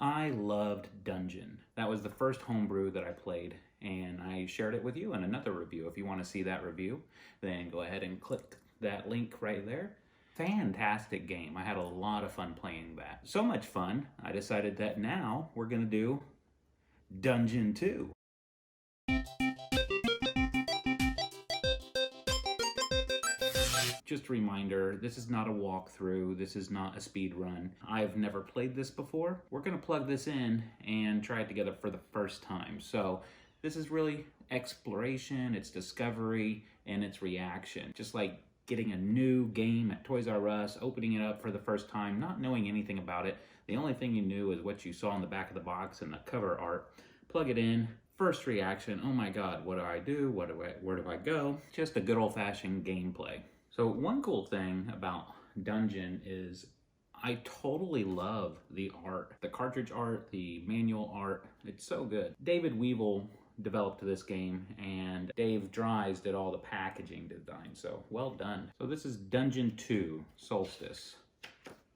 I loved Dungeon. That was the first homebrew that I played, and I shared it with you in another review. If you want to see that review, then go ahead and click that link right there. Fantastic game. I had a lot of fun playing that. So much fun, I decided that now we're going to do Dungeon 2. Just a reminder, this is not a walkthrough, this is not a speed run. I've never played this before. We're gonna plug this in and try it together for the first time. So this is really exploration, it's discovery, and it's reaction. Just like getting a new game at Toys R Us, opening it up for the first time, not knowing anything about it. The only thing you knew is what you saw in the back of the box and the cover art. Plug it in, first reaction, oh my God, what do I do? Where do I go? Just a good old-fashioned gameplay. So one cool thing about Dungeon is I totally love the art. The cartridge art, the manual art, it's so good. David Weevil developed this game and Dave Dries did all the packaging design, so well done. So this is Dungeon 2, Solstice.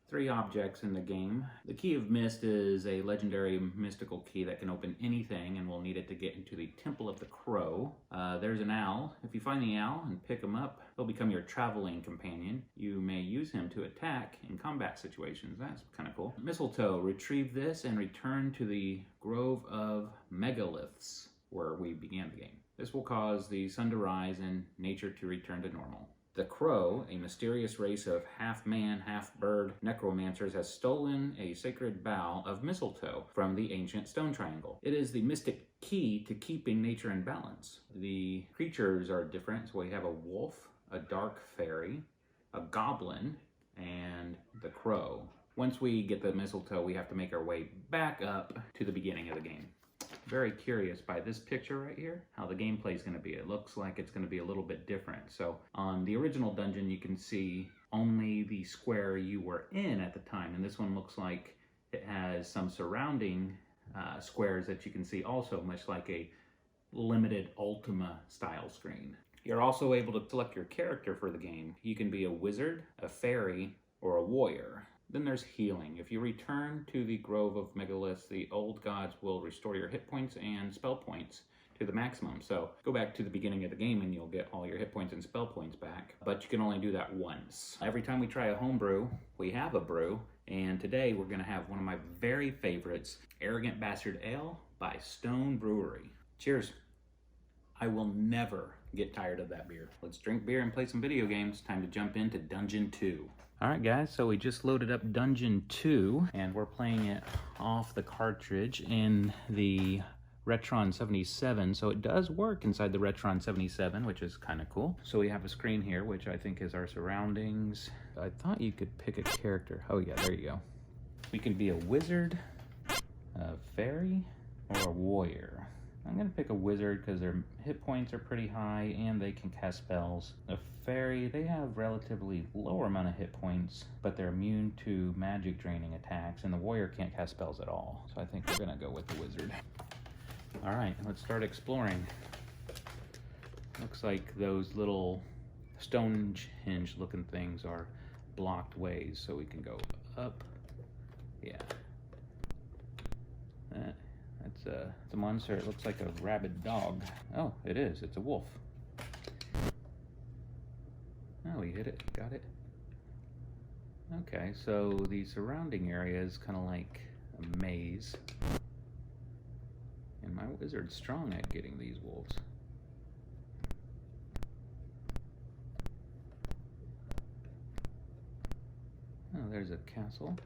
3 objects in the game. The Key of Mist is a legendary mystical key that can open anything, and we'll need it to get into the Temple of the Crow. There's an owl. If you find the owl and pick him up, he'll become your traveling companion. You may use him to attack in combat situations. That's kind of cool. Mistletoe. Retrieve this and return to the Grove of Megaliths, where we began the game. This will cause the sun to rise and nature to return to normal. The Crow, a mysterious race of half-man, half-bird necromancers, has stolen a sacred bough of mistletoe from the ancient stone triangle. It is the mystic key to keeping nature in balance. The creatures are different, so we have a wolf, a dark fairy, a goblin, and the crow. Once we get the mistletoe, we have to make our way back up to the beginning of the game. Very curious by this picture right here how the gameplay is going to be. It looks like it's going to be a little bit different. So on the original Dungeon you can see only the square you were in at the time, and this one looks like it has some surrounding squares that you can see also, much like a limited Ultima style screen. You're also able to select your character for the game. You can be a wizard, a fairy, or a warrior. Then there's healing. If you return to the Grove of Megaliths, the old gods will restore your hit points and spell points to the maximum. So go back to the beginning of the game and you'll get all your hit points and spell points back, but you can only do that once. Every time we try a homebrew, we have a brew, and today we're gonna have one of my very favorites, Arrogant Bastard Ale by Stone Brewery. Cheers. I will never get tired of that beer. Let's drink beer and play some video games. Time to jump into Dungeon 2. Alright guys, so we just loaded up Dungeon 2 and we're playing it off the cartridge in the Retron 77, so it does work inside the Retron 77, which is kind of cool. So we have a screen here, which I think is our surroundings. I thought you could pick a character. Oh yeah, there you go. We can be a wizard, a fairy, or a warrior. I'm going to pick a wizard because their hit points are pretty high and they can cast spells. A fairy, they have relatively lower amount of hit points, but they're immune to magic draining attacks, and the warrior can't cast spells at all. So I think we're going to go with the wizard. Alright, let's start exploring. Looks like those little Stonehenge looking things are blocked ways, so we can go up. Yeah. It's a monster. It looks like a rabid dog. Oh, it is. It's a wolf. Oh, we hit it. Got it. Okay, so the surrounding area is kind of like a maze. And my wizard's strong at getting these wolves. Oh, there's a castle,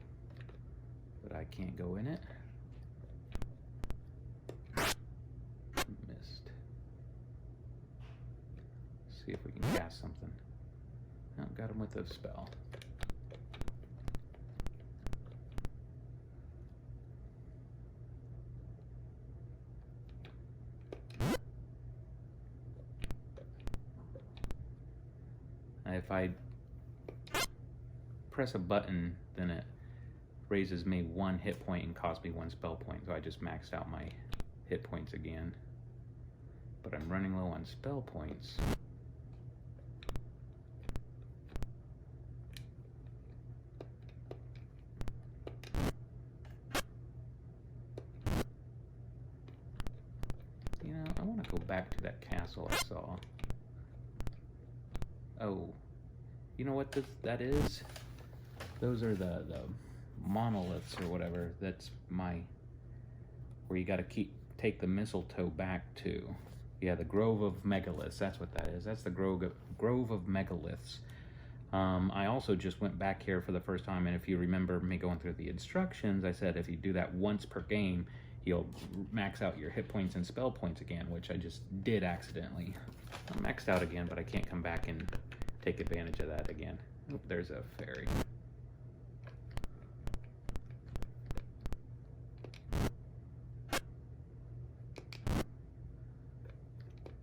but I can't go in it. Missed. See if we can cast something. Oh, got him with a spell. If I press a button, then it raises me 1 hit point and costs me 1 spell point, so I just maxed out my hit points again. But I'm running low on spell points. go back to that castle I saw. Oh, you know what that is? Those are the monoliths or whatever. That's where you got to take the mistletoe back to. Yeah, the Grove of Megaliths. That's what that is. That's the Grove of Megaliths. I also just went back here for the first time, and if you remember me going through the instructions, I said if you do that once per game, you'll max out your hit points and spell points again, which I just did accidentally. I'm maxed out again, but I can't come back and take advantage of that again. Oh, there's a fairy.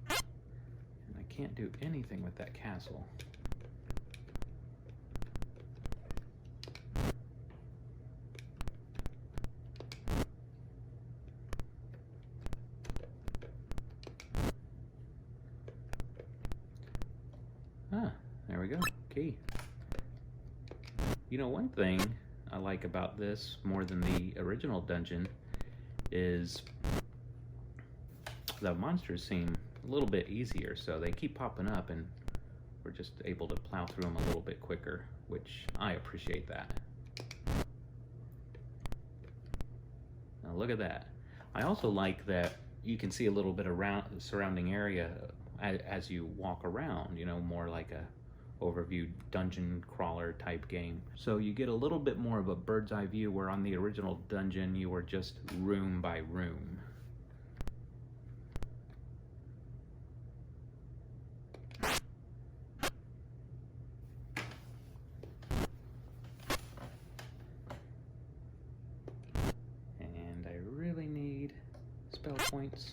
And I can't do anything with that castle. Ah, there we go. Key. You know, one thing I like about this more than the original dungeon is the monsters seem a little bit easier, so they keep popping up and we're just able to plow through them a little bit quicker, which I appreciate that. Now look at that. I also like that you can see a little bit around the surrounding area as you walk around, you know, more like a overview dungeon crawler type game. So you get a little bit more of a bird's eye view, where on the original dungeon you were just room by room. And I really need spell points.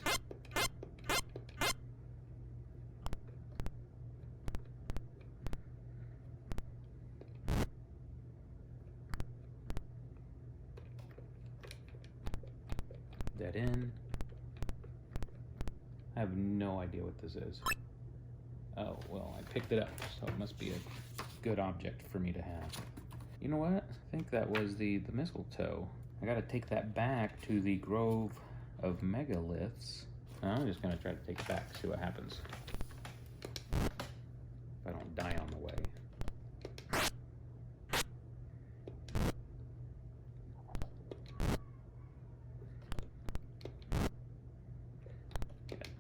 Dead end. I have no idea what this is. Oh, well, I picked it up, so it must be a good object for me to have. You know what? I think that was the mistletoe. I gotta take that back to the Grove of Megaliths. I'm just gonna try to take it back, see what happens. If I don't die on the way.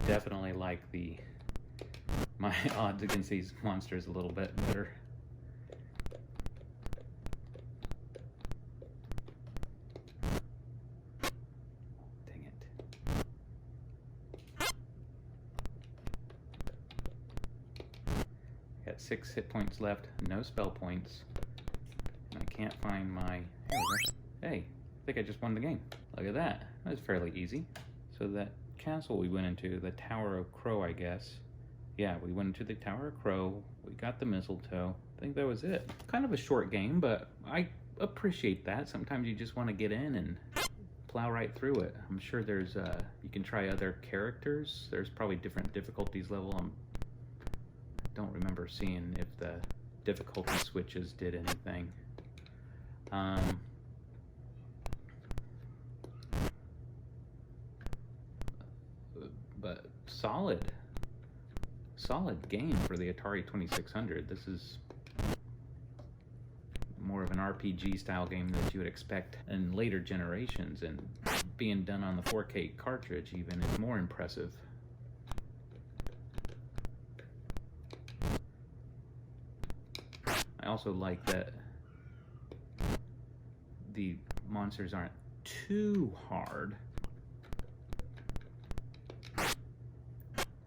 Definitely like my odds against these monsters a little bit better. Dang it. Got 6 hit points left, no spell points. And I can't find my... There we go. Hey, I think I just won the game. Look at that. That was fairly easy. So that castle we went into, the Tower of Crow, I guess. Yeah, we went into the Tower of Crow, we got the mistletoe. I think that was it. Kind of a short game, but I appreciate that. Sometimes you just want to get in and plow right through it. I'm sure there's, you can try other characters. There's probably different difficulties level. I don't remember seeing if the difficulty switches did anything. But solid game for the Atari 2600. This is more of an RPG style game that you would expect in later generations, and being done on the 4K cartridge even is more impressive. I also like that the monsters aren't too hard.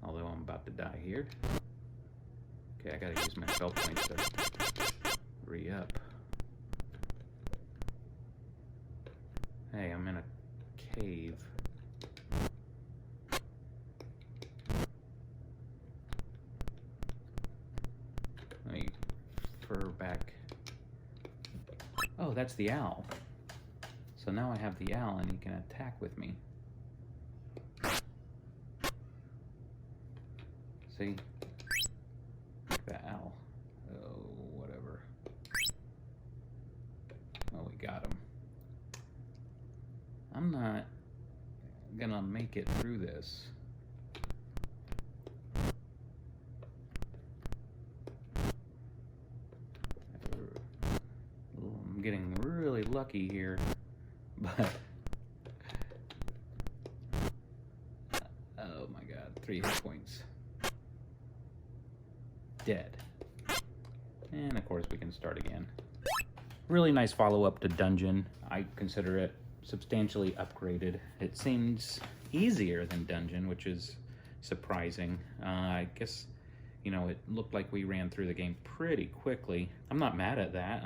Although I'm about to die here. Okay, I gotta use my spell points to re-up. Hey, I'm in a cave. Let me fur back. Oh, that's the owl. So now I have the owl and he can attack with me. See? Like that owl. Oh, whatever. Oh, we got him. I'm not gonna make it through this. lucky here, but oh my god, 3 hit points. Dead. And of course we can start again. Really nice follow-up to Dungeon. I consider it substantially upgraded. It seems easier than Dungeon, which is surprising. I guess, you know, it looked like we ran through the game pretty quickly. I'm not mad at that.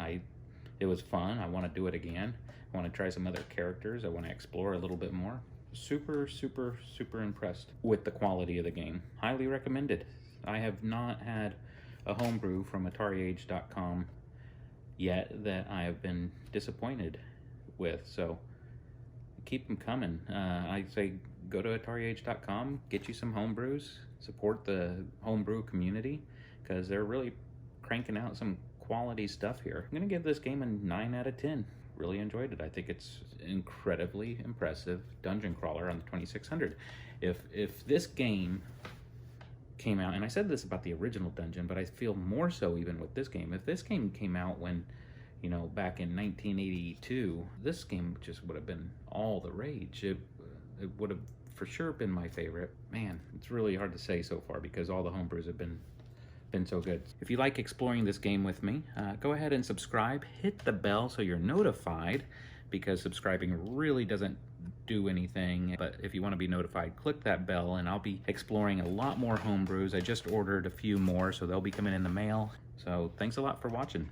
It was fun. I want to do it again. I want to try some other characters. I want to explore a little bit more. Super, super, super impressed with the quality of the game. Highly recommended. I have not had a homebrew from AtariAge.com yet that I have been disappointed with, so keep them coming. I say go to AtariAge.com, get you some homebrews, support the homebrew community, because they're really cranking out some quality stuff here. I'm gonna give this game a 9 out of 10. Really enjoyed it. I think it's incredibly impressive dungeon crawler on the 2600. If this game came out, and I said this about the original Dungeon, but I feel more so even with this game. If this game came out when, you know, back in 1982, this game just would have been all the rage. It would have for sure been my favorite. Man, it's really hard to say so far because all the homebrews have been so good. If you like exploring this game with me, go ahead and subscribe. Hit the bell so you're notified, because subscribing really doesn't do anything. But if you want to be notified, click that bell, and I'll be exploring a lot more homebrews. I just ordered a few more, so they'll be coming in the mail. So thanks a lot for watching.